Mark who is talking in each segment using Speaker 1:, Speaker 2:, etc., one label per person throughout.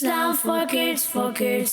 Speaker 1: Islam for kids, for kids.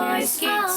Speaker 1: kids, kids.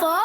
Speaker 1: for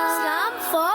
Speaker 1: Islam for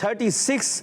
Speaker 2: 36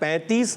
Speaker 2: 35,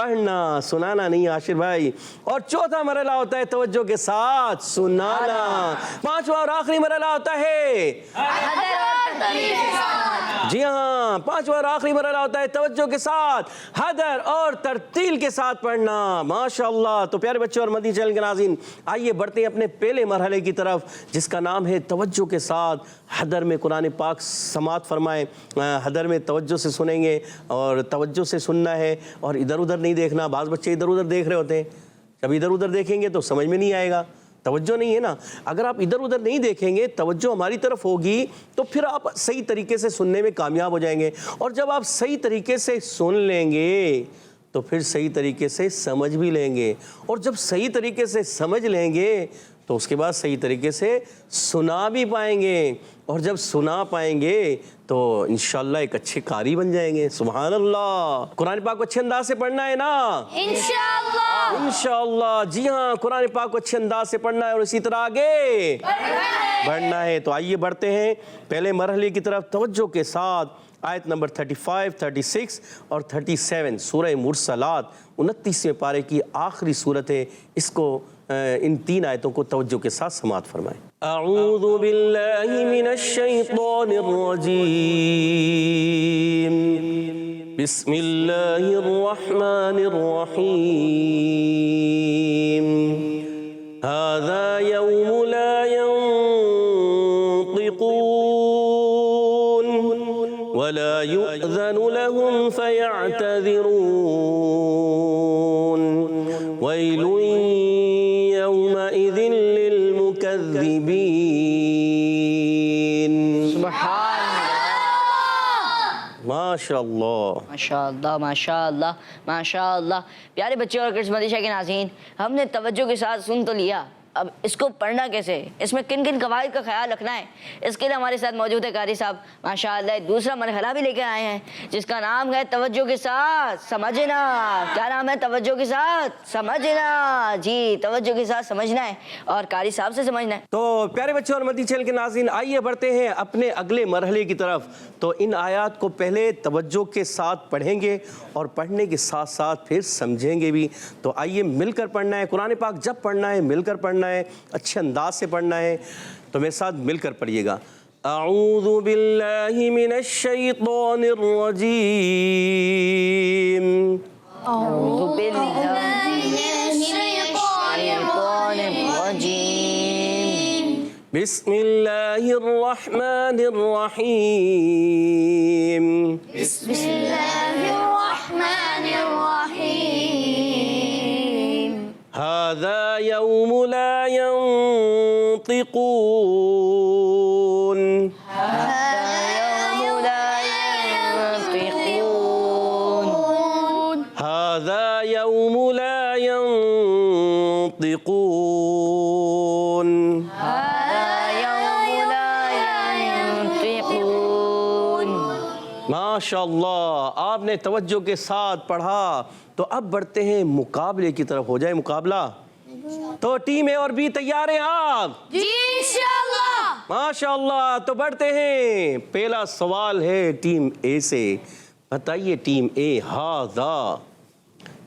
Speaker 2: پڑھنا، سنانا نہیں عاشر بھائی. اور چوتھا مرحلہ ہوتا ہے توجہ کے ساتھ سنانا. پانچواں اور آخری مرحلہ ہوتا ہے جی ہاں، پانچواں اور آخری مرحلہ ہوتا ہے توجہ کے ساتھ حدر اور ترتیل کے ساتھ پڑھنا. ماشاءاللہ. تو پیارے بچوں اور مدنی چینل کے ناظرین، آئیے بڑھتے ہیں اپنے پہلے مرحلے کی طرف، جس کا نام ہے توجہ کے ساتھ حدر میں قرآن پاک سماعت فرمائیں. حدر میں توجہ سے سنیں گے اور توجہ سے سننا ہے اور ادھر ادھر نہیں دیکھنا. بعض بچے ادھر ادھر دیکھ رہے ہوتے ہیں، جب ادھر ادھر دیکھیں گے تو سمجھ میں نہیں آئے گا، توجہ نہیں ہے نا. اگر آپ ادھر ادھر نہیں دیکھیں گے، توجہ ہماری طرف ہوگی تو پھر آپ صحیح طریقے سے سننے میں کامیاب ہو جائیں گے. اور جب آپ صحیح طریقے سے سن لیں گے تو پھر صحیح طریقے سے سمجھ بھی لیں گے. اور جب صحیح طریقے سے سمجھ لیں گے تو اس کے بعد صحیح طریقے سے سنا بھی پائیں گے. اور جب سنا پائیں گے تو انشاءاللہ ایک اچھے قاری بن جائیں گے. سبحان اللہ. قرآن پاک کو اچھے انداز سے پڑھنا ہے نا
Speaker 1: انشاءاللہ.
Speaker 2: انشاءاللہ. جی ہاں، قرآن پاک کو اچھے انداز سے پڑھنا ہے اور اسی طرح آگے بڑھنا ہے. تو آئیے بڑھتے ہیں پہلے مرحلے کی طرف توجہ کے ساتھ. آیت نمبر 35, 36 اور 37 سورہ مرسلات 29ویں پارے کی آخری صورت ہے. اس کو ان تین آیتوں کو توجہ کے ساتھ سماعت فرمائیں. اعوذ باللہ من الشیطان الرجیم. بسم اللہ الرحمن الرحیم. هذا يوم لا ينطقون ولا يؤذن لهم فيعتذرون ويل يومئذ للمكذبين.
Speaker 3: سبحان
Speaker 2: ماشاءاللہ.
Speaker 3: ماشاءاللہ ماشاءاللہ ماشاءاللہ. پیارے بچے اور کرسمتی شاہ کے ناظرین، ہم نے توجہ کے ساتھ سن تو لیا، اب اس کو پڑھنا کیسے، اس میں کن کن قواعد کا خیال رکھنا ہے، اس کے لیے ہمارے ساتھ موجود ہے قاری صاحب. ماشاءاللہ دوسرا مرحلہ بھی لے کے آئے ہیں جس کا نام ہے توجہ کے ساتھ سمجھنا. کیا نام ہے؟ توجہ کے ساتھ سمجھنا. جی، توجہ کے ساتھ سمجھنا ہے اور قاری صاحب سے سمجھنا ہے.
Speaker 2: تو پیارے بچوں اور مدنی چینل کے ناظرین، آئیے بڑھتے ہیں اپنے اگلے مرحلے کی طرف. تو ان آیات کو پہلے توجہ کے ساتھ پڑھیں گے اور پڑھنے کے ساتھ ساتھ پھر سمجھیں گے بھی. تو آئیے مل کر پڑھنا ہے. قرآن پاک جب پڑھنا ہے مل کر پڑھنا ہے، اچھے انداز سے پڑھنا ہے. تو میرے ساتھ مل کر پڑھیے گا. اعوذ باللہ من الشیطان الرجیم.
Speaker 3: اعوذ باللہ من الشیطان الرجیم.
Speaker 2: بسم اللہ الرحمن الرحیم.
Speaker 1: بسم اللہ الرحمن الرحیم.
Speaker 2: هذا يوم لا ينطقون هذا يوم لا ينطقون. ماشاءاللہ. آپ نے توجہ کے ساتھ پڑھا. تو اب بڑھتے ہیں مقابلے کی طرف. ہو جائے مقابلہ. تو ٹیم اے اور بی تیار ہیں آپ؟
Speaker 1: جی انشاءاللہ.
Speaker 2: ماشاءاللہ. تو بڑھتے ہیں. پہلا سوال ہے ٹیم اے سے. بتائیے ٹیم اے، ہاذا،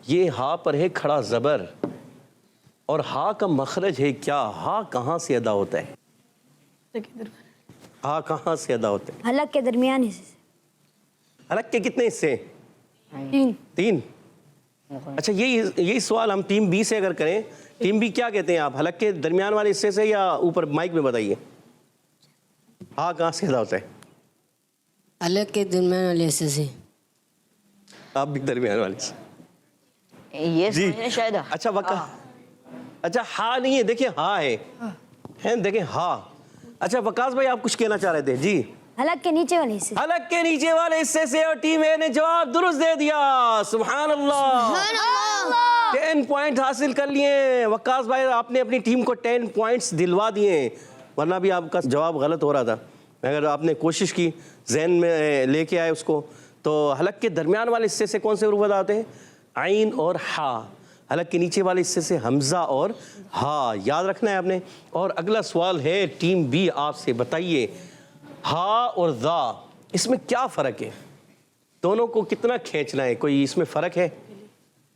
Speaker 2: یہ ہا پر ہے کھڑا زبر اور ہا کا مخرج ہے کیا؟ ہا کہاں سے ادا ہوتا ہے؟ ہا کہاں سے ادا ہوتا ہے؟
Speaker 1: حلق کے درمیان حصے سے.
Speaker 2: حلق کے کتنے حصے؟ 3. اچھا، یہی سوال ہم ٹیم بی سے اگر کریں، ٹیم بی کیا کہتے ہیں آپ؟ حلق کے درمیان والے حصے سے یا اوپر مائک میں بتائیے. ہا کہاں سے ادا ہوتا ہے؟
Speaker 4: حلق کے درمیان والے حصے سے.
Speaker 2: آپ بھی درمیان والے سے.
Speaker 3: یہ سمجھنے شاید.
Speaker 2: اچھا اچھا، ہا نہیں ہے، دیکھیں ہا ہے، دیکھیں ہا. اچھا وقاص بھائی، آپ کچھ کہنا چاہ رہے تھے. جی،
Speaker 1: حلق کے نیچے والے حصے.
Speaker 2: حلق کے نیچے والے حصے سے. اور ٹیم اے نے جواب درست دے دیا. سبحان اللہ. 10 پوائنٹ حاصل کر لیے. وقاص بھائی، آپ نے اپنی ٹیم کو 10 پوائنٹس دلوا دیے، ورنہ بھی آپ کا جواب غلط ہو رہا تھا. اگر آپ نے کوشش کی، ذہن میں لے کے آئے اس کو. تو حلق کے درمیان والے حصے سے کون سے حروف ادا ہوتے ہیں؟ عین اور ہا. حلق کے نیچے والے حصے سے حمزہ اور ہا. یاد رکھنا ہے آپ نے. اور اگلا سوال ہے ٹیم بی آپ سے. بتائیے ہا اور ذا، اس میں کیا فرق ہے؟ دونوں کو کتنا کھینچنا ہے؟ کوئی اس میں فرق ہے؟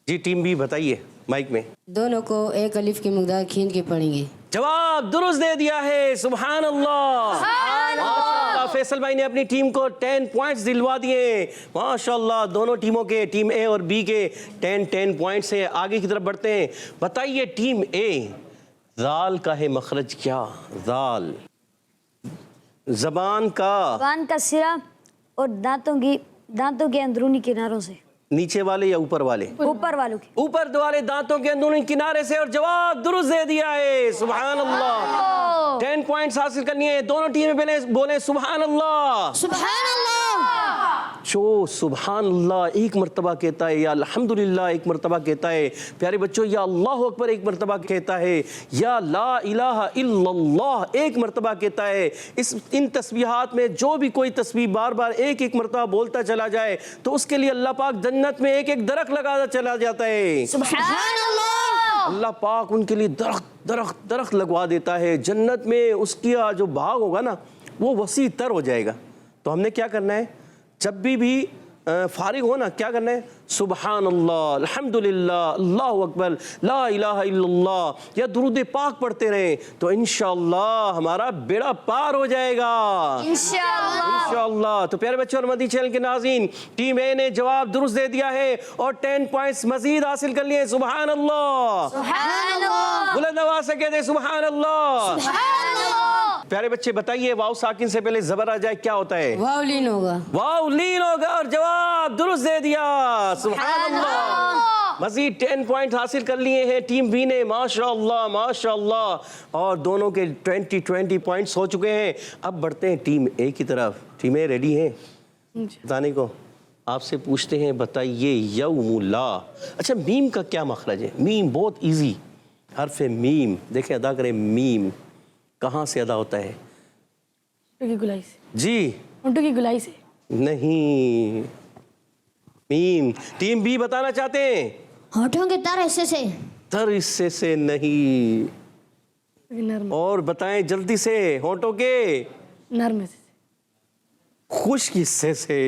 Speaker 2: جی ٹیم بی بتائیے مائک میں.
Speaker 4: دونوں کو ایک الف کی مقدار کھینچ کے پڑھیں گے.
Speaker 2: جواب درست دے دیا ہے. سبحان اللہ. ماشاءاللہ فیصل بھائی نے اپنی ٹیم کو 10 پوائنٹس دلوا دیے. ماشاءاللہ دونوں ٹیموں کے, ٹیم اے اور بی کے 10 پوائنٹس ہیں. آگے کی طرف بڑھتے ہیں. بتائیے ٹیم اے, ذال کا ہے مخرج کیا؟ ذال زبان کا
Speaker 1: سرا اور دانتوں کے اندرونی کناروں سے.
Speaker 2: نیچے والے یا اوپر والے؟
Speaker 1: اوپر والوں کے.
Speaker 2: اوپر والے دانتوں کے اندرونی کنارے سے, اور جواب درست دے دیا ہے. سبحان اللہ. 10 پوائنٹس حاصل کرنی ہے. دونوں ٹیمیں بولیں سبحان اللہ.
Speaker 1: سبحان اللہ.
Speaker 2: جو سبحان اللہ ایک مرتبہ کہتا ہے, یا الحمدللہ ایک مرتبہ کہتا ہے, پیارے بچوں یا اللہ اکبر ایک مرتبہ کہتا ہے, یا لا الہ الا اللہ ایک مرتبہ کہتا ہے, ان تسبیحات میں جو بھی کوئی تسبیح بار بار ایک ایک مرتبہ بولتا چلا جائے تو اس کے لیے اللہ پاک جنت میں ایک ایک درخت لگاتا چلا جاتا ہے.
Speaker 1: سبحان اللہ.
Speaker 2: اللہ پاک ان کے لیے درخت لگوا دیتا ہے جنت میں. اس کا جو باغ ہوگا نا وہ وسیع تر ہو جائے گا. تو ہم نے کیا کرنا ہے, جب بھی فارغ ہو نا, کیا کرنا ہے؟ سبحان اللہ, الحمدللہ, اللہ اکبر, لا الہ الا اللہ یا درود پاک پڑھتے رہیں تو انشاءاللہ ہمارا بیڑا پار ہو جائے گا انشاءاللہ. تو پیارے بچوں اور مدنی چینل کے ناظرین, ٹیم اے نے جواب درست دے دیا ہے اور 10 پوائنٹس مزید حاصل کر لیے. سبحان اللہ.
Speaker 1: سبحان اللہ.
Speaker 2: بلند آواز سے کہتے ہیں سبحان اللہ.
Speaker 1: سبحان اللہ.
Speaker 2: پیارے بچے بتائیے, واو ساکن سے پہلے زبر آ جائے کیا ہوتا ہے؟
Speaker 4: واو لین ہوگا.
Speaker 2: واو لین ہوگا, اور جواب درست دے دیا. سبحان اللہ. مزید 10 پوائنٹ حاصل کر لیے ہیں ٹیم بی نے. ماشاءاللہ ماشاءاللہ. اور دونوں کے 20 پوائنٹس ہو چکے ہیں. اب بڑھتے ہیں ٹیم اے کی طرف. ٹیم اے ریڈی ہے بتانے کو؟ آپ سے پوچھتے ہیں بتائیے یوم لا. اچھا میم کا کیا مخرج ہے؟ میم بہت ایزی, حرف میم دیکھیں ادا کریں. میم کہاں سے ادا ہوتا ہے؟
Speaker 1: اونٹوں کی گلائی سے.
Speaker 2: جی
Speaker 1: اونٹوں کی گلائی سے.
Speaker 2: نہیں. میم ٹیم بی بتانا چاہتے ہیں.
Speaker 1: ہونٹوں کے تر حصے سے.
Speaker 2: تر حصے سے نہیں.
Speaker 1: نرم.
Speaker 2: اور بتائیں جلدی سے. ہونٹوں کے
Speaker 1: نرم حصے سے.
Speaker 2: خشک حصے سے.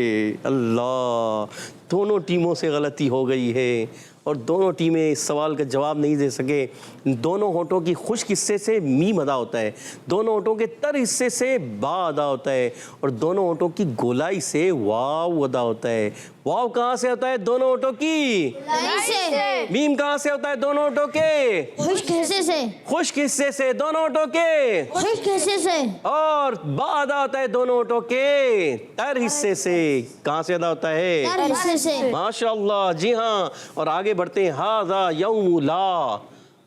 Speaker 2: اللہ, دونوں ٹیموں سے غلطی ہو گئی ہے اور دونوں ٹیمیں اس سوال کا جواب نہیں دے سکے. دونوں ہونٹوں کی خشک حصے سے میم ادا ہوتا ہے, دونوں ہونٹوں کے تر حصے سے با ادا ہوتا ہے, اور دونوں ہونٹوں کی گولائی سے واو ادا ہوتا ہے. واو کہاں سے ہوتا ہے؟ دونوں ہونٹوں کی
Speaker 1: گلائی سے.
Speaker 2: میم کہاں سے ہوتا ہے؟ دونوں ہونٹوں کے
Speaker 1: خشک حصے سے.
Speaker 2: خشک حصے سے. دونوں ہونٹوں کے
Speaker 1: خشک حصے سے.
Speaker 2: اور با ادا ہوتا ہے دونوں ہونٹوں کے تر حصے سے. کہاں سے ادا ہوتا ہے؟
Speaker 1: تر حصے سے.
Speaker 2: ماشاءاللہ. جی ہاں. اور آگے بڑھتے ہیں. ہاذا یوم لا,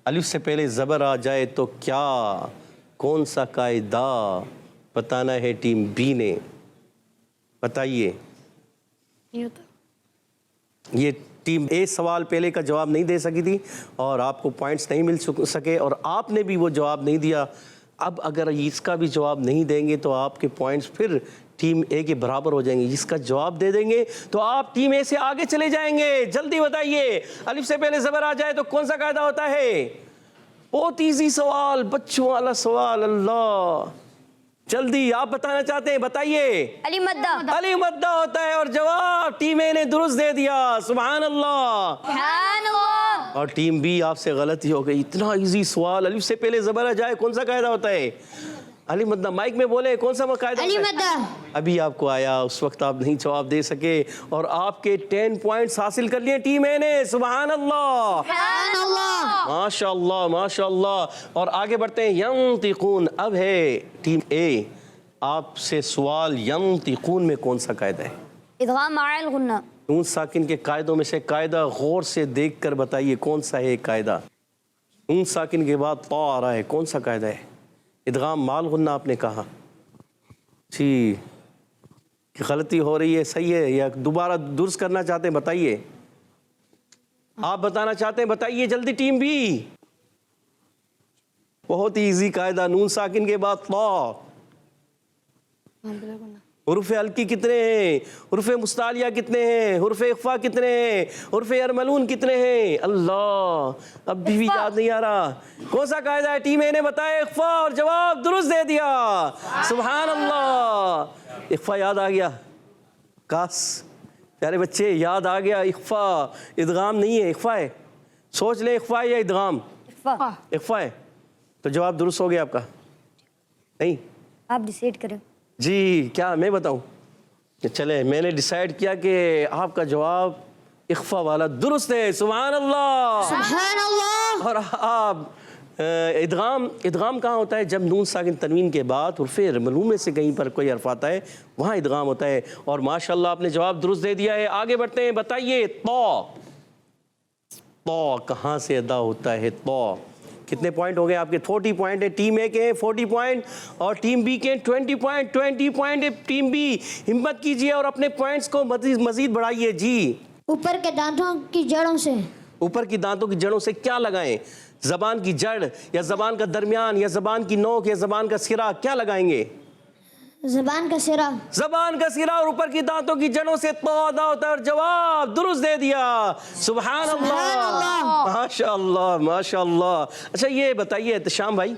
Speaker 2: الف سے پہلے زبر آ جائے تو کیا, کون سا قاعدہ بتانا ہے ٹیم بی نے؟ بتائیے. یہ ٹیم اے سوال پہلے کا جواب نہیں دے سکی تھی اور آپ کو پوائنٹس نہیں مل سکے, اور آپ نے بھی وہ جواب نہیں دیا. اب اگر اس کا بھی جواب نہیں دیں گے تو آپ کے پوائنٹس پھر ٹیم اے کے برابر ہو جائیں گے. اس کا جواب دے دیں گے تو آپ ٹیم اے سے آگے چلے جائیں گے. جلدی بتائیے, الف سے پہلے زبر آ جائے تو کون سا قاعدہ ہوتا ہے؟ بہت ایزی سوال, بچوں والا سوال. اللہ, جلدی آپ بتانا چاہتے ہیں بتائیے.
Speaker 1: علی مدہ.
Speaker 2: علی مدہ ہوتا ہے, اور جواب ٹیم اے نے درست دے دیا. سبحان اللہ.
Speaker 1: سبحان اللہ.
Speaker 2: اور ٹیم بی آپ سے غلطی ہو گئی. اتنا ایزی سوال, الف سے پہلے زبر آ جائے کون سا قاعدہ ہوتا ہے؟ علی مدہ. مائک میں بولے کون سا قاعدہ
Speaker 1: علی
Speaker 2: ہوتا ہے؟
Speaker 1: مدہ.
Speaker 2: ابھی آپ کو آیا, اس وقت آپ نہیں جواب دے سکے, اور آپ کے 10 پوائنٹس حاصل کر لیے ٹیم اے نے. سبحان اللہ.
Speaker 1: سبحان اللہ.
Speaker 2: ماشاء اللہ ماشاء اللہ. اور آگے بڑھتے ہیں. ینطقون. اب ہے ٹیم اے آپ سے سوال, ینطقون میں کون سا قاعدہ ہے؟
Speaker 1: ادغام مع الغنہ.
Speaker 2: نون ساکن کے قاعدوں میں سے قاعدہ غور سے دیکھ کر بتائیے کون سا ہے قاعدہ. نون ساکن کے بعد طا آ رہا ہے, کون سا قاعدہ ہے؟ ادغام مال غنہ آپ نے کہا. جی غلطی ہو رہی ہے, صحیح ہے, یا دوبارہ درست کرنا چاہتے ہیں؟ بتائیے. آپ بتانا چاہتے ہیں بتائیے جلدی. ٹیم بی بہت ہی ایزی قاعدہ, نون ساکن کے بعد طا. حروف حلقی کتنے ہیں؟ حروف مستعلیہ کتنے ہیں؟ حروف اخفا کتنے ہیں؟ حروف یرملون کتنے ہیں؟ اللہ, اب بھی یاد نہیں آ رہا. کون سا قاعدہ ہے؟ ٹیم اے نے بتایا اخفا, اور جواب درست دے دیا. سبحان اللہ. اخفا یاد آ گیا. کاس پیارے بچے یاد آ گیا، اخفا ادغام نہیں ہے، اخفا ہے. سوچ لیں اخفا ہے یا ادغام؟ اخفا ہے. تو جواب درست ہو گیا آپ کا؟ نہیں
Speaker 1: آپ ڈیسائیڈ کریں.
Speaker 2: جی کیا میں بتاؤں؟ چلیں میں نے ڈیسائیڈ کیا کہ آپ کا جواب اخفا والا درست ہے. سبحان اللہ.
Speaker 1: سبحان اللہ.
Speaker 2: اور آپ ادغام کہاں ہوتا ہے؟ جب نون ساکن تنوین کے بعد حرف ملموم میں سے کہیں پر کوئی حرف آتا ہے وہاں ادغام ہوتا ہے. اور ماشاءاللہ آپ نے جواب درست دے دیا ہے. آگے بڑھتے ہیں. بتائیے تو کہاں سے ادا ہوتا ہے؟ تو کتنے پوائنٹ ہو گئے آپ کے؟ 40 پوائنٹ ہے. ٹیم اے کے ہیں 40 پوائنٹ اور ٹیم بی کے 20 پوائنٹ. 20 پوائنٹ ہے ٹیم بی. ہمت کیجئے اور اپنے پوائنٹس کو مزید بڑھائیے. جی
Speaker 1: اوپر کے دانتوں کی جڑوں سے.
Speaker 2: اوپر کی دانتوں کی جڑوں سے کیا لگائیں؟ زبان کی جڑ یا زبان کا درمیان یا زبان کی نوک یا زبان کا سرا، کیا لگائیں گے؟
Speaker 1: زبان کا سرا.
Speaker 2: زبان کا سرا اور اوپر کی دانتوں کی جڑوں سے تو ادا ہوتا ہے. اور جواب درست دے دیا. سبحان اللہ. ماشاء اللہ ماشاء اللہ. اچھا یہ بتائیے احتشام بھائی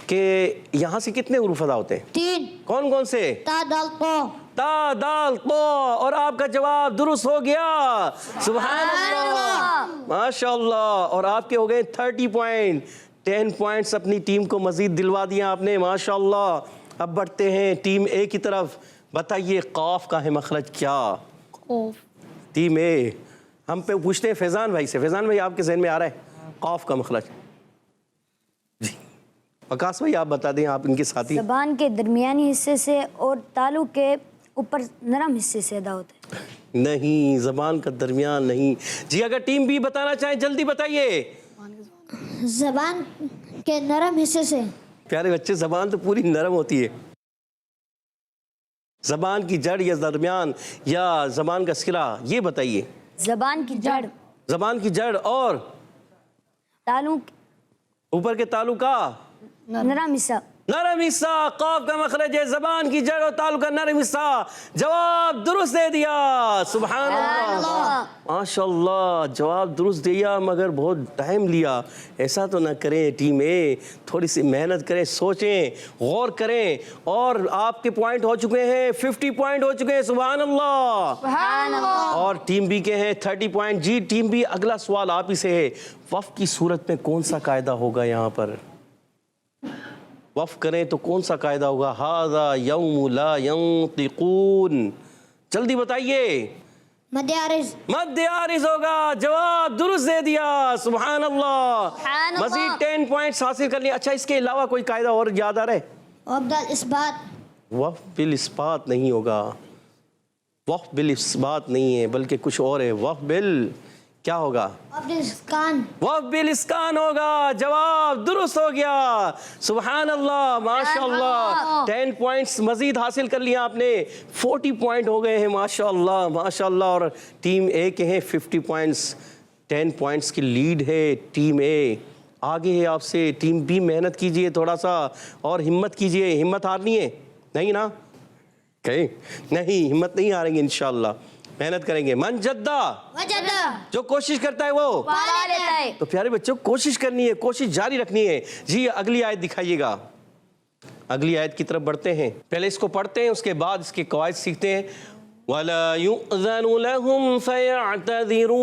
Speaker 2: کہ یہاں سے کتنے حروف ادا ہوتے ہیں؟
Speaker 1: 3.
Speaker 2: کون کون سے؟
Speaker 1: تا دال قو.
Speaker 2: تا دال قو. اور آپ کا جواب درست ہو گیا. سبحان اللہ ماشاء اللہ. اور آپ کے ہو گئے 30 پوائنٹ. 10 پوائنٹس اپنی ٹیم کو مزید دلوا دیا آپ نے. ماشاء اللہ. اب بڑھتے ہیں ٹیم اے کی طرف. بتائیے قاف کا ہے مخرج کیا؟ ٹیم اے. ہم پہ پوچھتے ہیں فیضان بھائی سے. فیضان بھائی آپ کے ذہن میں آ رہا ہے قاف کا مخرج؟ جی وقاص بھائی آپ بتا دیں، آپ ان کے ساتھی.
Speaker 1: زبان کے درمیانی حصے سے اور تالو کے اوپر نرم حصے سے ادا ہوتا ہے.
Speaker 2: نہیں زبان کا درمیان نہیں. جی اگر ٹیم بی بتانا چاہیں جلدی بتائیے.
Speaker 1: زبان کے نرم حصے سے.
Speaker 2: پیارے بچے زبان تو پوری نرم ہوتی ہے. زبان کی جڑ یا درمیان یا زبان کا سرا، یہ بتائیے.
Speaker 1: زبان کی جڑ.
Speaker 2: زبان کی جڑ اور
Speaker 1: تالو
Speaker 2: اوپر کے تالو کا
Speaker 1: نرم حصہ.
Speaker 2: نرم حصہ. قاف کا مخرج ہے زبان کی جڑ اور تالو کا نرم حصہ. جواب درست دے دیا. سبحان اللہ ماشاء اللہ. جواب درست دیا مگر بہت ٹائم لیا. ایسا تو نہ کریں ٹیم اے، تھوڑی سی محنت کریں، سوچیں، غور کریں. اور آپ کے پوائنٹ ہو چکے ہیں 50 پوائنٹ ہو چکے ہیں. سبحان اللہ.
Speaker 1: سبحان اللہ.
Speaker 2: اور ٹیم بی کے ہیں 30 پوائنٹ. جی ٹیم بی اگلا سوال آپ ہی سے ہے. وقف کی صورت میں کون سا قاعدہ ہوگا؟ یہاں پر وقف کریں تو کون سا قاعدہ ہوگا؟ ھذا یوم لا ینطقون. جلدی بتائیے.
Speaker 1: مد عارض.
Speaker 2: مد عارض ہوگا. جواب درست دے دیا. سبحان اللہ. مزید 10 پوائنٹس حاصل کر لیا. اچھا اس کے علاوہ کوئی قاعدہ اور یاد آ رہا ہے؟
Speaker 1: وقف الاثبات.
Speaker 2: وقف بالاثبات نہیں ہوگا. وقف بالاثبات نہیں ہے بلکہ کچھ اور ہے. وقف بال کیا ہوگا؟
Speaker 1: وقف الاسکان.
Speaker 2: وقف بالاسکان ہوگا. جواب درست ہو گیا. سبحان اللہ ماشاء اللہ. 10 پوائنٹس مزید حاصل کر لیا آپ نے. 40 پوائنٹ ہو گئے ہیں. ماشاء اللہ ماشاء اللہ. اور ٹیم اے کے ہیں 50 پوائنٹس. 10 پوائنٹس کی لیڈ ہے ٹیم اے. آگے ہے آپ سے ٹیم بی. محنت کیجئے تھوڑا سا اور ہمت کیجئے. ہمت ہارنی ہے نہیں نا؟ کہیں نہیں ہمت نہیں ہاریں گے انشاءاللہ. محنت کریں گے. من جدہ
Speaker 1: وجدہ.
Speaker 2: جو کوشش کرتا ہے وہ
Speaker 1: پا لیتا ہے.
Speaker 2: تو پیارے بچوں کوشش کرنی ہے، کوشش جاری رکھنی ہے. جی اگلی آیت دکھائیے گا. اگلی آیت کی طرف بڑھتے ہیں. پہلے اس کو پڑھتے ہیں اس کے بعد اس کے قواعد سیکھتے ہیں. وَلَا يُؤْذَنُ لَهُمْ فَيَعْتَذِرُونَ.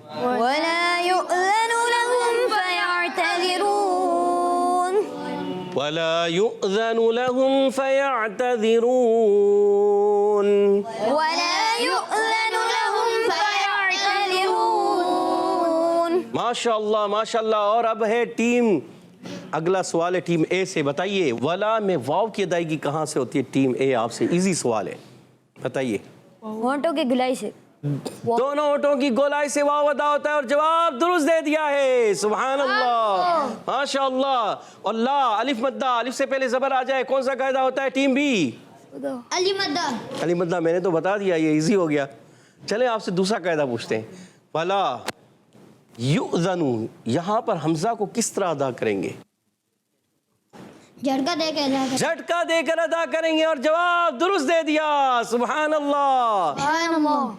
Speaker 1: ولا يؤذن لهم فيعتذرون.
Speaker 2: وَلَا يُؤْذَنُ لَهُمْ فَيَعْتَذِرُونَ.
Speaker 1: ولا يؤذن لهم فيعتذرون.
Speaker 2: ماشاء اللہ ماشاء اللہ. اور اب ہے ٹیم اگلا سوال ہے ٹیم اے سے. بتائیے ولا میں واو کی ادائیگی کہاں سے ہوتی ہے؟ ٹیم اے آپ سے ایزی سوال ہے. بتائیے.
Speaker 1: ہونٹوں کی گلائی سے.
Speaker 2: دونوں ہونٹوں کی گولائی سے واو ادا ہوتا ہے. اور جواب درست دے دیا ہے. سبحان اللہ ماشاء اللہ. اور لا الف مدہ. الف سے پہلے زبر آ جائے کون سا قاعدہ ہوتا ہے ٹیم بی؟
Speaker 1: علی مدہ.
Speaker 2: علی مدہ. میں نے تو بتا دیا یہ ایزی ہو گیا. چلیں آپ سے دوسرا قاعدہ پوچھتے ہیں. ولا یؤذن. یہاں پر حمزہ کو کس طرح ادا کریں گے؟
Speaker 1: جھٹکا دے کے ادا کر.
Speaker 2: جھٹکا دے کر ادا کریں گے. اور جواب درست دے دیا. سبحان اللہ.
Speaker 1: سبحان اللہ.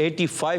Speaker 2: 85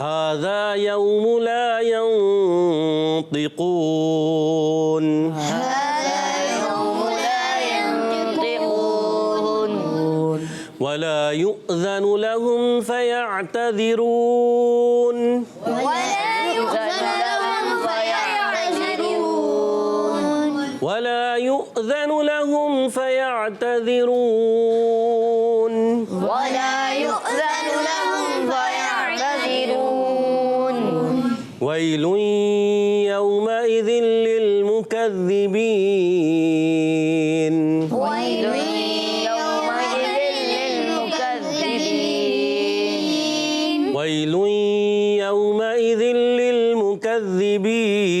Speaker 2: هذا يوم لا ينطقون ولا يؤذن لهم فيعتذرون ولا يؤذن لهم فيعتذرون ويل يومئذ للمكذبين ويل يومئذ للمكذبين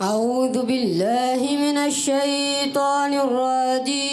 Speaker 4: أعوذ بالله من الشيطان الرجيم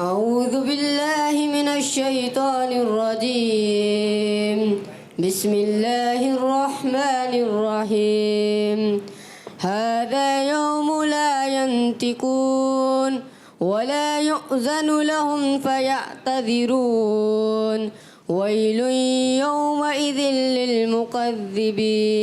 Speaker 4: أعوذ بالله من الشيطان الرجيم بسم الله الرحمن الرحيم هذا يوم لا ينطقون ولا يؤذن لهم فيعتذرون ويل يومئذ للمكذبين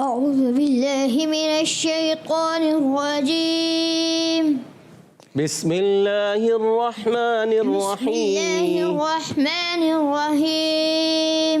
Speaker 1: أعوذ بالله من الشيطان الرجيم
Speaker 2: بسم الله الرحمن
Speaker 1: بسم الله
Speaker 2: الرحيم।
Speaker 1: الرحمن الرحيم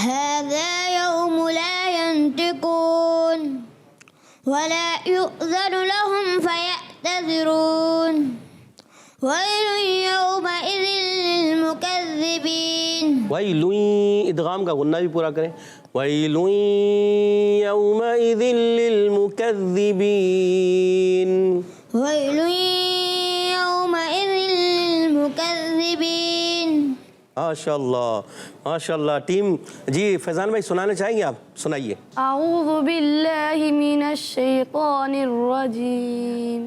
Speaker 1: هذا يوم لا ينطقون ولا يؤذن لهم فيعتذرون ويل يومئذ للمكذبين
Speaker 2: ویل ادغام کا غنہ بھی پورا کریں. ویل یومئذ للمکذبین.
Speaker 1: ويل يومئذ للمكذبين
Speaker 2: ماشاء اللہ ماشاء اللہ. ٹیم جی فیضان بھائی سنانا چاہیں گے؟ آپ سنائیے.
Speaker 5: أعوذ بالله من الشيطان الرجيم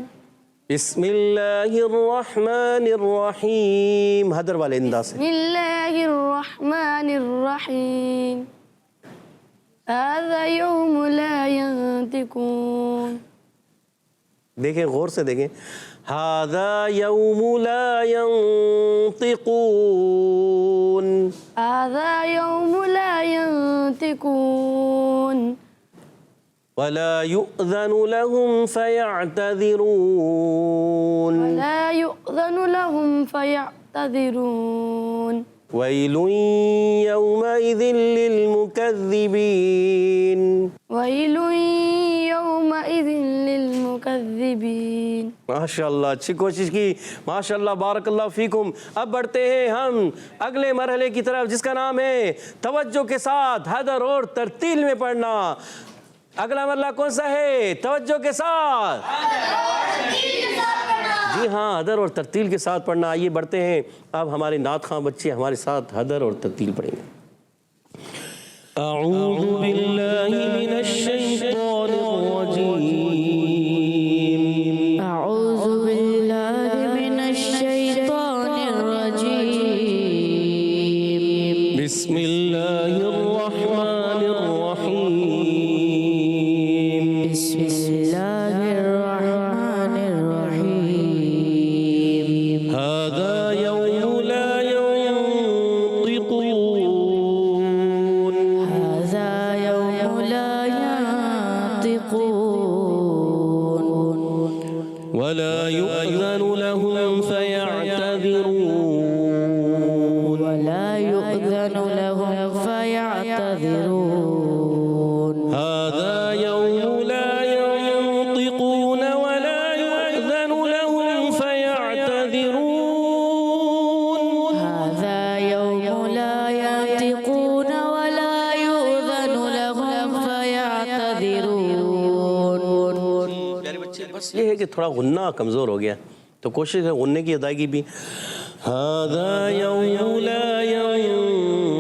Speaker 2: بسم اللہ الرحمن الرحیم. حدر والے انداز سے.
Speaker 5: بسم الله الرحمن الرحيم هذا يوم لا ينطقون
Speaker 2: دیکھیں غور سے دیکھیں. هذا يوم لا ينطقون.
Speaker 5: هذا يوم لا ينطقون
Speaker 2: ولا يؤذن لهم فيعتذرون.
Speaker 5: لا يؤذن لهم فيعتذرون
Speaker 2: ويل يومئذ للمكذبين.
Speaker 5: ويل يومئذ للمكذبين
Speaker 2: ماشاء اللہ اچھی کوشش کی. ماشاء اللہ بارک اللہ فیکم. اب بڑھتے ہیں ہم اگلے مرحلے کی طرف جس کا نام ہے توجہ کے ساتھ حدر اور ترتیل میں پڑھنا. اگلا مرحلہ کون سا ہے؟ توجہ کے ساتھ. جی ہاں حدر اور ترتیل کے ساتھ پڑھنا. آئیے بڑھتے ہیں. اب ہمارے نعت خواں بچے ہمارے ساتھ حدر اور ترتیل پڑھیں گے. اعوذ باللہ من الشیطان الرجیم.
Speaker 1: أعوذ بالله من الشيطان الرجيم
Speaker 2: بسم اللہ الرحمن الرحیم.
Speaker 1: بسم الله الرحمن الرحيم
Speaker 2: هذا يوم لا ينطقون.
Speaker 1: هذا يوم لا ينطقون
Speaker 2: ولا يؤذن لهم فيعتذرون.
Speaker 1: ولا يؤذن لهم فيعتذرون
Speaker 2: هذا يوم لا ينطقون ولا يؤذن لهم فيعتذرون.
Speaker 1: هذا يوم لا ينطقون ولا يؤذن لهم فيعتذرون.
Speaker 2: پیارے بچے بس یہ ہے کہ تھوڑا غنہ کمزور ہو گیا تو کوشش ہے غنّے کی ادائیگی بھی. هذا يوم لا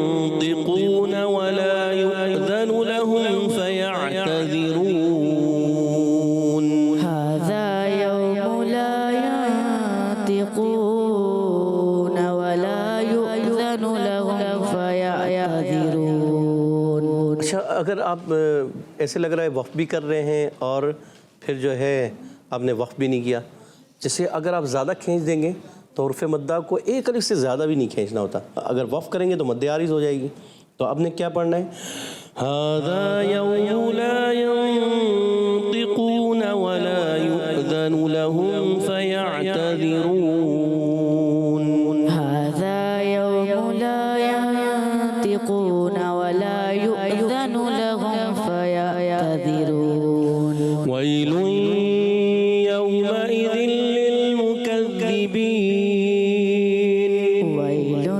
Speaker 2: ينطقون ولا يؤذن لهم فيعتذرون.
Speaker 1: هذا يوم لا ينطقون ولا يؤذن لهم فيعتذرون.
Speaker 2: اچھا اگر آپ ایسے لگ رہا ہے وقف بھی کر رہے ہیں اور پھر جو ہے آپ نے وقف بھی نہیں کیا. جیسے اگر آپ زیادہ کھینچ دیں گے تو حرف مدہ کو ایک الف سے زیادہ بھی نہیں کھینچنا ہوتا. اگر وقف کریں گے تو مد عارض ہو جائے گی. تو آپ نے کیا پڑھنا ہے؟ هذا يوم لا ينطقون ولا يؤذن لهم فيعتذرون.
Speaker 1: هذا يوم لا ينطقون ولا يؤذن لهم فيعتذرون.
Speaker 2: ويل يومئذ للمكذبين.
Speaker 1: ويل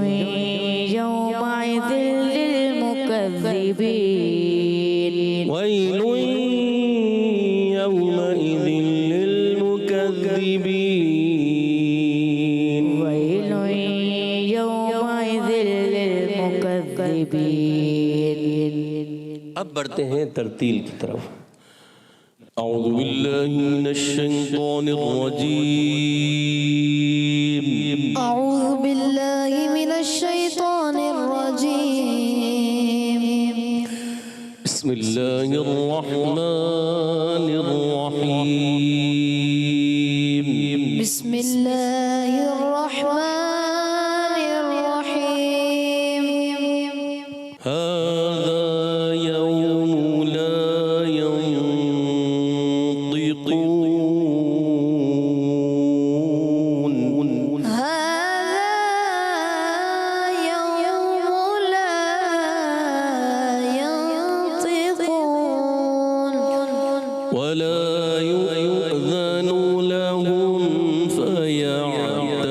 Speaker 1: يومئذ للمكذبين.
Speaker 2: ويل يومئذ للمكذبين.
Speaker 1: ويل يومئذ للمكذبين.
Speaker 2: اب بڑھتے ہیں ترتیل کی طرف. اعوذ باللہ من الشیطان الرجیم.
Speaker 1: أعوذ بالله من الشيطان الرجيم.
Speaker 2: بسم اللہ الرحمن الرحیم.
Speaker 1: بسم الله الرحمن الرحيم.
Speaker 2: هذا يوم لا ينطقون.
Speaker 1: هذا يوم لا ينطقون
Speaker 2: ولا يؤذن لهم فيعتذرون.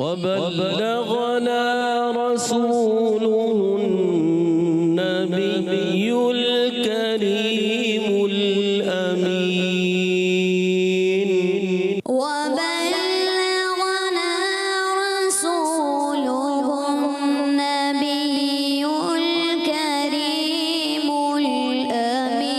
Speaker 2: وبلغنا رسوله النبي الكريم الأمين
Speaker 1: وبلغنا رسوله النبي الكريم الأمين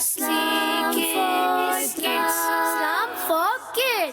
Speaker 1: Islam for kids. Islam for kids.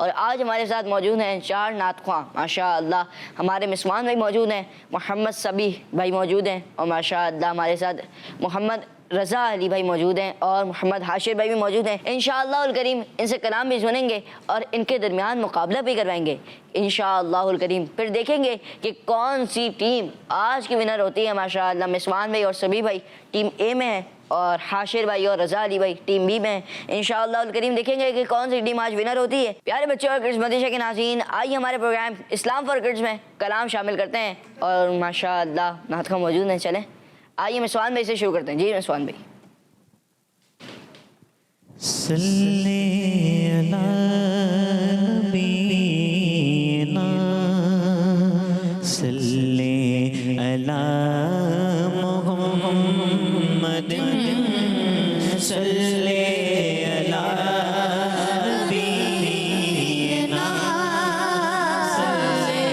Speaker 3: اور آج ہمارے ساتھ موجود ہیں 4 نعت خواں ماشاء اللہ. ہمارے مسمان بھائی موجود ہیں, محمد صبی بھائی موجود ہیں, اور ماشاء اللہ ہمارے ساتھ محمد رضا علی بھائی موجود ہیں, اور محمد حاشر بھائی بھی موجود ہیں. انشاءاللہ الکریم ان سے کلام بھی سنیں گے اور ان کے درمیان مقابلہ بھی کروائیں گے انشاءاللہ الکریم. پھر دیکھیں گے کہ کون سی ٹیم آج کی ونر ہوتی ہے. ماشاءاللہ مسمان بھائی اور صبی بھائی ٹیم اے میں ہے, اور حاشر بھائی اور رضا علی بھائی ٹیم بی میں ہیں. انشاءاللہ الکریم دیکھیں گے کہ کون سی ٹیم آج ونر ہوتی ہے. پیارے بچوں اور کرڈز مدرسہ کے ناظرین, آئیے ہمارے پروگرام اسلام فار کرڈز میں کلام شامل کرتے ہیں, اور ماشاءاللہ نعت خواں موجود ہیں. چلیں آئیے مسوان بھائی سے شروع کرتے ہیں. جی مسوان بھائی.
Speaker 6: صلی علی نبینا صلی علی محمد صلی علی نبینا صلی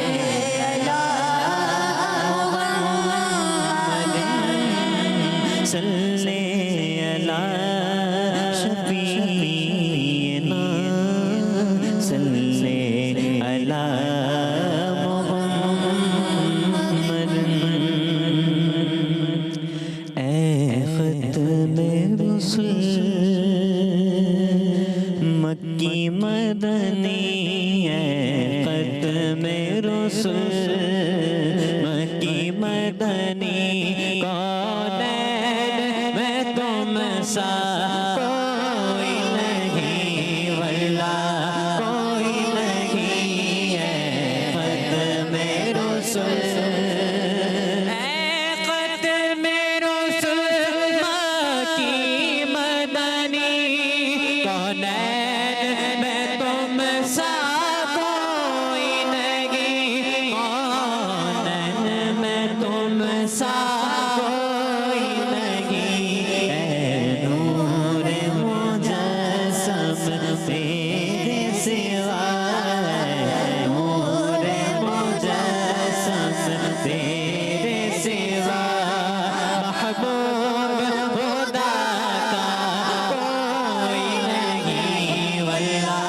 Speaker 6: علی محمد صلی علی شفیعنا صلی علی محمد. اے ختم رسل مکی مدنی, اے ختم رسل مکی مدنی, کونین میں تم سا کوئی نہیں, واللہ کوئی نہیں, اے ختم رسل اے ختم رسل مکی مدنی, کونین میں تم سا کوئی نہیں, کونین میں تم سا کوئی نہیں, اے نور مجسم تیرے سوا, نور مجسم تیرے سوا, محبوب خدا کا کوئی نہیں, واللہ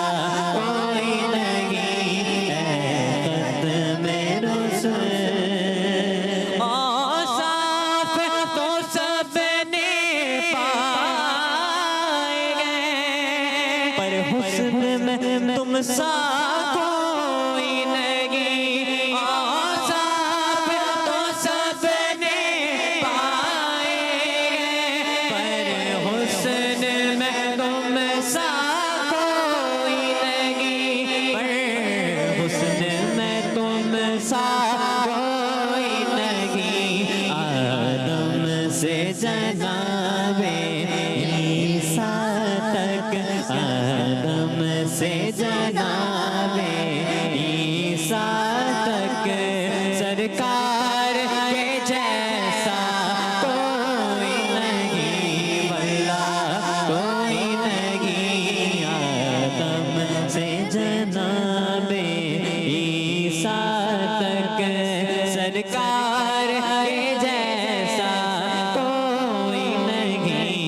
Speaker 6: کوئی نہیں, اے ختم رسل. اوصاف تو سب نے پائے گئے, پر حسن میں تم سا کوئی نہیں, اوصاف تو سب نے پائے گئے, پر حسن میں تم سا کوئی نہیں, پر حسن میں تم سا کوئی نہیں, آدم سے جناب عیسیٰ تک, آدم سے جناب عیسیٰ تک, سرکار کے جیسا کوئی نہیں, واللہ کوئی نہیں, آدم سے جناب عیسیٰ تک, سرکار کے جیسا کوئی نہیں,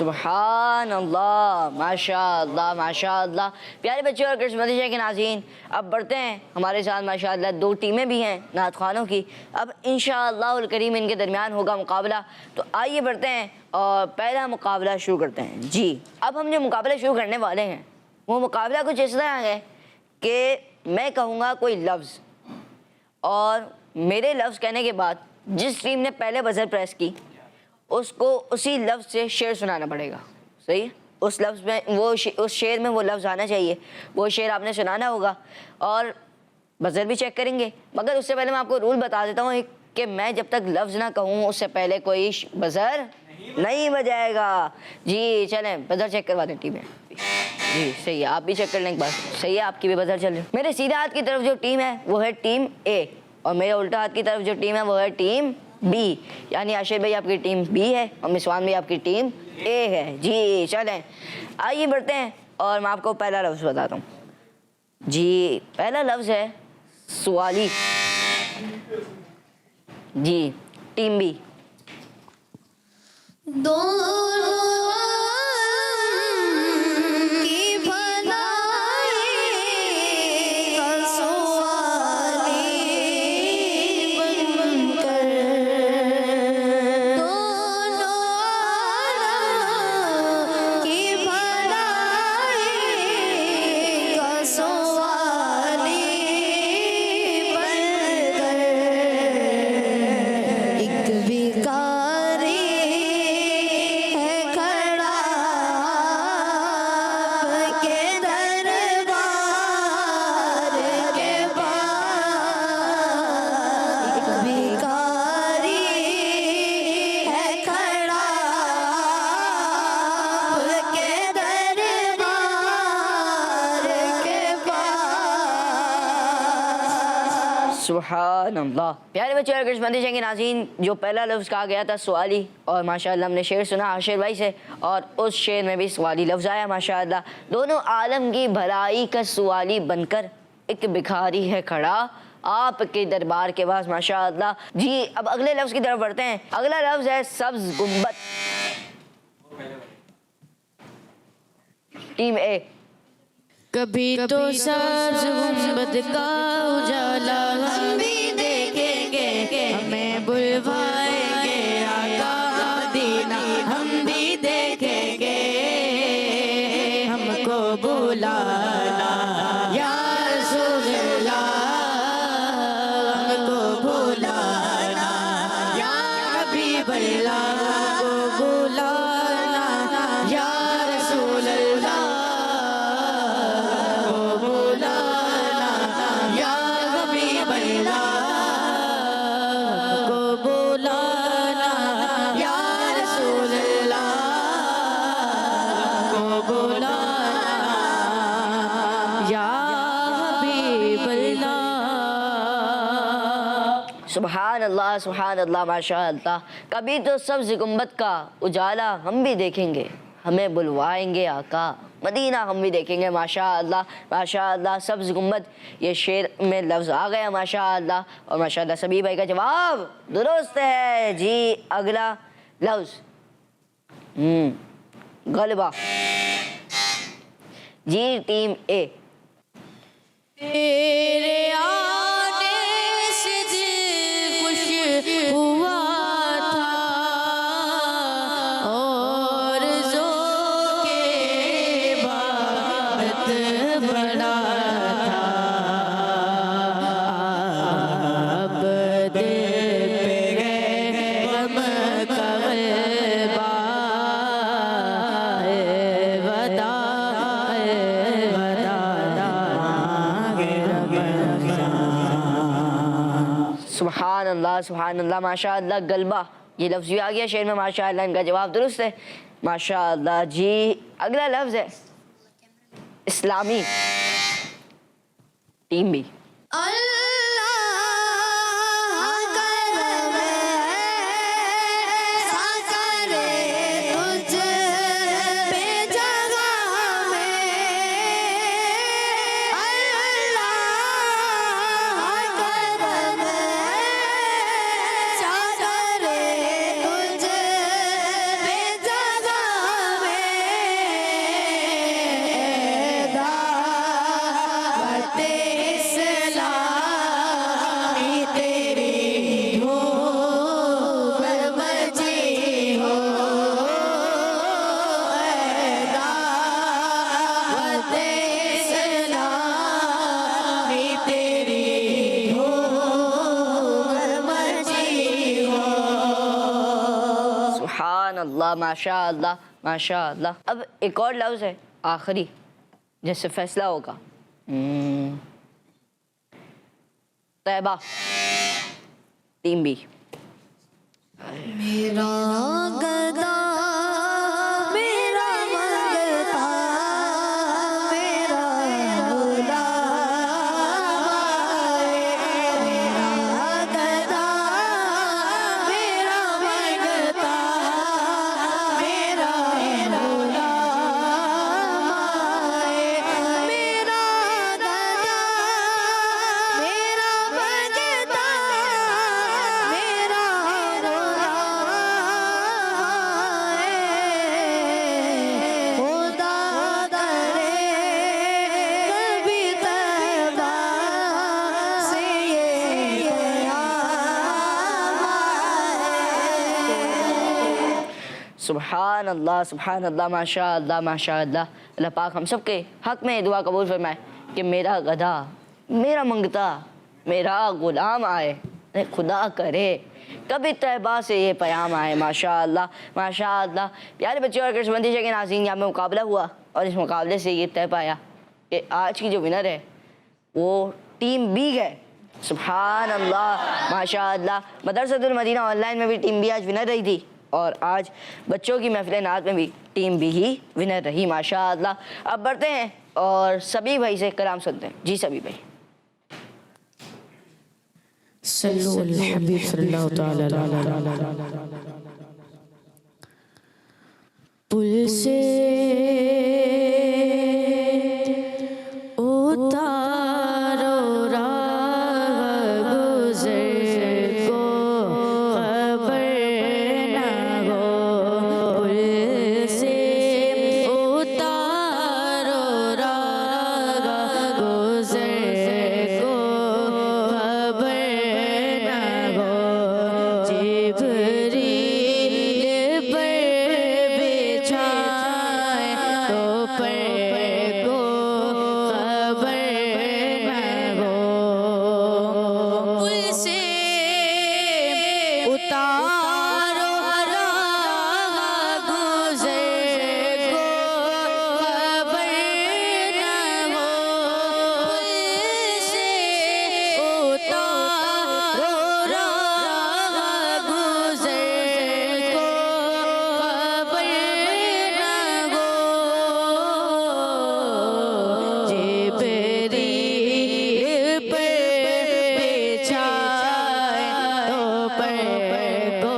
Speaker 3: سبحان اللہ، ماشاء اللہ ماشاء اللہ۔ پیارے بچے اور کرش مدیشہ کے ناظرین، اب بڑھتے ہیں ہمارے ساتھ ماشاء اللہ 2 ٹیمیں بھی ہیں نعت خوانوں کی۔ اب انشاءاللہ الکریم ان کے درمیان ہوگا مقابلہ، تو آئیے بڑھتے ہیں اور پہلا مقابلہ شروع کرتے ہیں۔ جی اب ہم جو مقابلہ شروع کرنے والے ہیں وہ مقابلہ کچھ اس طرح ہے کہ میں کہوں گا کوئی لفظ، اور میرے لفظ کہنے کے بعد جس ٹیم نے پہلے بزر پریس کی اس کو اسی لفظ سے شعر سنانا پڑے گا، صحیح ہے؟ اس لفظ میں اس شعر میں وہ لفظ آنا چاہیے، وہ شعر آپ نے سنانا ہوگا، اور بزر بھی چیک کریں گے۔ مگر اس سے پہلے میں آپ کو رول بتا دیتا ہوں کہ میں جب تک لفظ نہ کہوں اس سے پہلے کوئی بزر نہیں بجائے گا۔ جی چلیں بزر چیک کروا دیں ٹیمیں۔ جی صحیح ہے، آپ بھی چیک کر لیں ایک بار، صحیح ہے، آپ کی بھی بزر چل رہی ہے۔ میرے سیدھے ہاتھ کی طرف جو ٹیم ہے وہ ہے ٹیم اے، اور میرے الٹا ہاتھ کی طرف جو ٹیم ہے وہ ہے ٹیم بی، یعنی عاشر بھائی آپ کی ٹیم بی ہے اور مسوان بھی آپ کی ٹیم اے ہے۔ جی چلیں آئیے بڑھتے ہیں اور میں آپ کو پہلا لفظ بتاتا ہوں۔ جی پہلا لفظ ہے سوالی۔ جی ٹیم بی۔ سبحان اللہ۔ پیارے بچے اور کرش مدیشہ کے ناظرین، جو پہلا لفظ کہا گیا تھا سوالی، اور ماشاءاللہ ہم نے شعر سنا عاشر بھائی سے، اور اس شعر میں بھی سوالی لفظ آیا ماشاءاللہ۔ دونوں عالم کی بھلائی کا سوالی بن کر ایک بھکاری ہے کھڑا آپ کے دربار کے پاس ماشاءاللہ۔ جی اب اگلے لفظ کی طرف بڑھتے ہیں۔ اگلا لفظ ہے سبز گنبد۔ ٹیم اے۔
Speaker 7: کبھی تو سبز گنبد کا اجالا ہم بھی دیکھیں گے، ہمیں بلوائیں گے آقا مدینہ ہم بھی دیکھیں گے، ہم کو بلانا یا رسول اللہ، ہم کو بلانا یا حبیب اللہ، کو بلانا یا رسول اللہ،
Speaker 3: سبحان اللہ سبحان اللہ ماشاء اللہ۔ کبھی تو سبز گنبد کا اجالا ہم بھی دیکھیں گے، ہمیں بلوائیں گے آقا مدینہ ہم بھی دیکھیں گے ماشاء اللہ ماشاء اللہ۔ سبز گنبد یہ شعر میں لفظ آ گیا ماشاء اللہ، اور ماشاء اللہ سبھی بھائی کا جواب درست ہے۔ جی اگلا لفظ غلبہ۔ جی ٹیم اے۔
Speaker 7: تیرے آنے سے دل خوش ہوا تھا اور ذوق کے عبادت بڑا تھا، اب دل پہ ہے غم کا غلبہ، ہے وداع ہے وداع
Speaker 3: سبحان اللہ سبحان اللہ ماشاء اللہ۔ غلبہ یہ لفظ بھی آ گیا شعر میں ماشاء اللہ، ان کا جواب درست ہے ماشاء اللہ۔ جی اگلا لفظ ہے اسلامی۔ Team B. اللہ ماشاء اللہ ماشاء اللہ. اب ایک اور لفظ ہے آخری جس سے فیصلہ ہوگا. طیبہ. Team B.
Speaker 1: میرا گدا میرا منگتا میرا غلام میرا گدا میرا منگتا میرا غلام میرا گدا میرا منگتا میرا خدا کرے کبھی طیبہ سے یہ پیام آئے.
Speaker 3: سبحان اللہ ماشاء اللہ ماشاء اللہ. اللہ پاک ہم سب کے حق میں دعا قبول فرمائے کہ میرا گدھا میرا منگتا میرا غلام آئے. خدا کرے کبھی طیبہ سے یہ پیام آئے. ماشاء اللہ ماشاء اللہ. پیارے بچے اور کرسمس مندیشہ کے ناظرین، یہاں میں مقابلہ ہوا اور اس مقابلے سے یہ طے پایا کہ آج کی جو ونر ہے وہ ٹیم بی ہے. سبحان اللہ ماشاء اللہ. مدرسۃ المدینہ آن لائن میں بھی ٹیم بی آج ونر رہی تھی اور آج بچوں کی محفل نعت میں بھی ٹیم بی ہی ونر رہی. ماشاء اللہ. اب بڑھتے ہیں اور سبھی بھائی سے کلام سنتے ہیں. جی سبھی بھائی.
Speaker 7: صلو علی الحبیب صلی اللہ تعالی علیہ وسلم. پل سے اتارو راہ گزر کو خبر نہ ہو. پل سے اتارو راہ گزر کو خبر نہ ہو. جبریل پر بچھائے تو پر کو خبر نہ ہو. پل سے اتارو راہ گزر کو خبر نہ ہو. پل سے اتارو راہ گزر کو خبر نہ ہو. جبریل پر بچھائے تو پر کو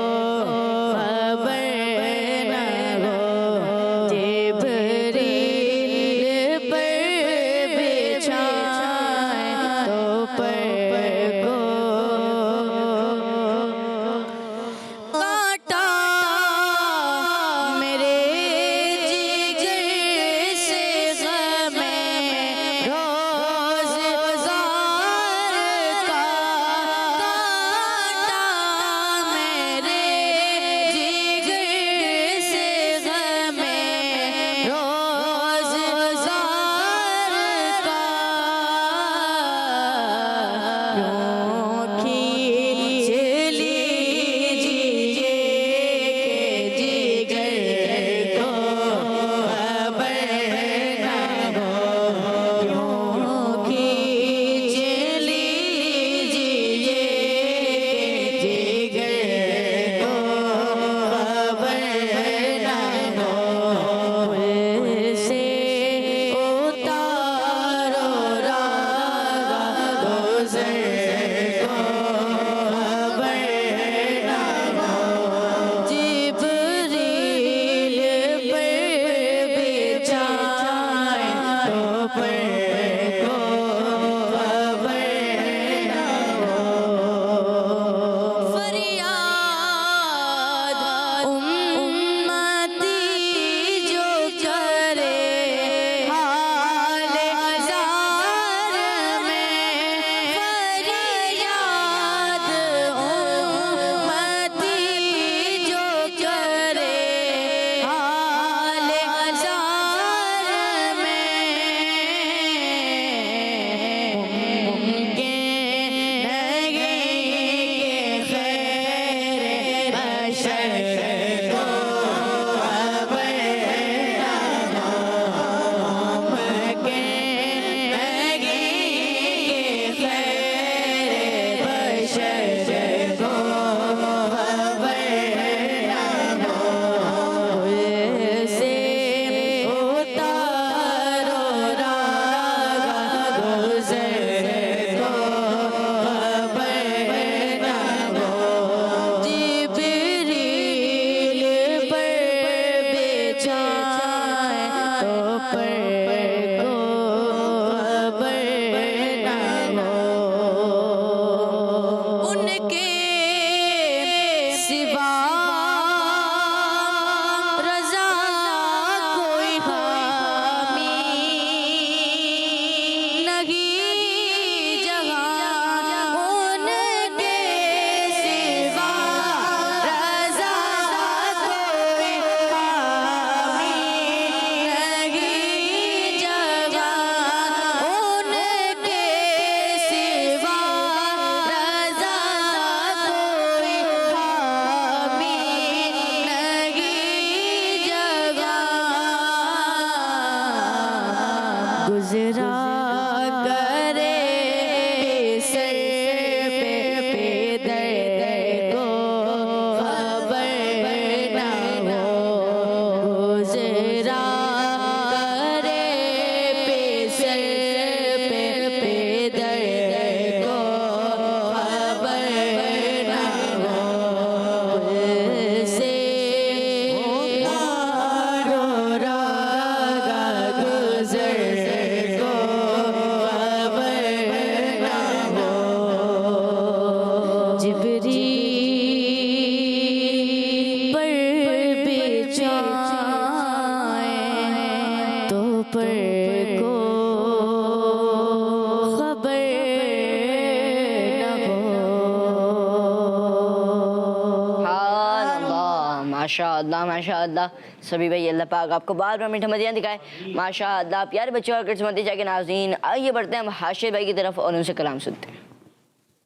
Speaker 3: ماشاء اللہ سبھی بھائی اللہ پاک آپ کو بار بار میٹھا مدینہ دکھائے ماشاء اللہ. پیارے بچوں اور کرس مدیشہ کے ناظرین آئیے بڑھتے ہیں ہم حاشر بھائی کی طرف اور ان سے کلام سنتے ہیں.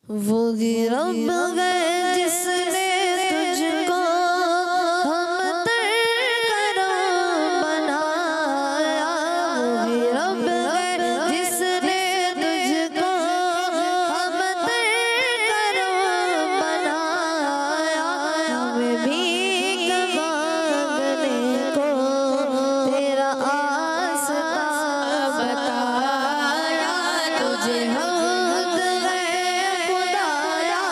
Speaker 8: وہی رب ہے جس نے تجھ کو ہم تر کرم بنایا. وہی رب ہے جس نے تجھ کو ہم تر کرم بنایا. ہمیں بھی مانگنے کو تیرا آستا بتایا. تجھے حمد ہے خدایا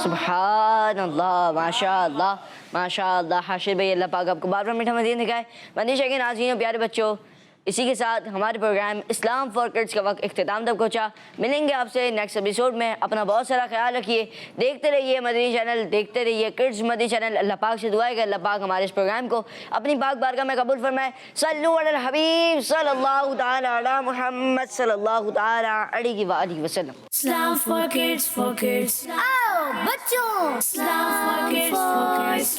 Speaker 3: سبحان اللہ، ماشاء اللہ ماشاء اللہ. حاشر بھائی اللہ پاک آپ کو بار بار میٹھا مدین دکھائے. مندیش ہے کہ ناظرین پیارے بچوں، اسی کے ساتھ ہمارے پروگرام اسلام فار کڈس کا وقت اختتام تک پہنچا. ملیں گے آپ سے نیکسٹ ایپیسوڈ میں. اپنا بہت سارا خیال رکھیے. دیکھتے رہیے مدنی چینل، دیکھتے رہیے کڈس مدنی چینل. اللہ پاک سے دعا ہے کہ اللہ پاک ہمارے اس پروگرام کو اپنی پاک بارگاہ میں قبول فرمائے. صلو علی الحبیب صلی اللہ تعالی علی محمد صلی اللہ تعالی علیہ وآلہ وسلم.
Speaker 1: Islam for kids, for kids. Oh, بچوں. Islam for kids, for kids.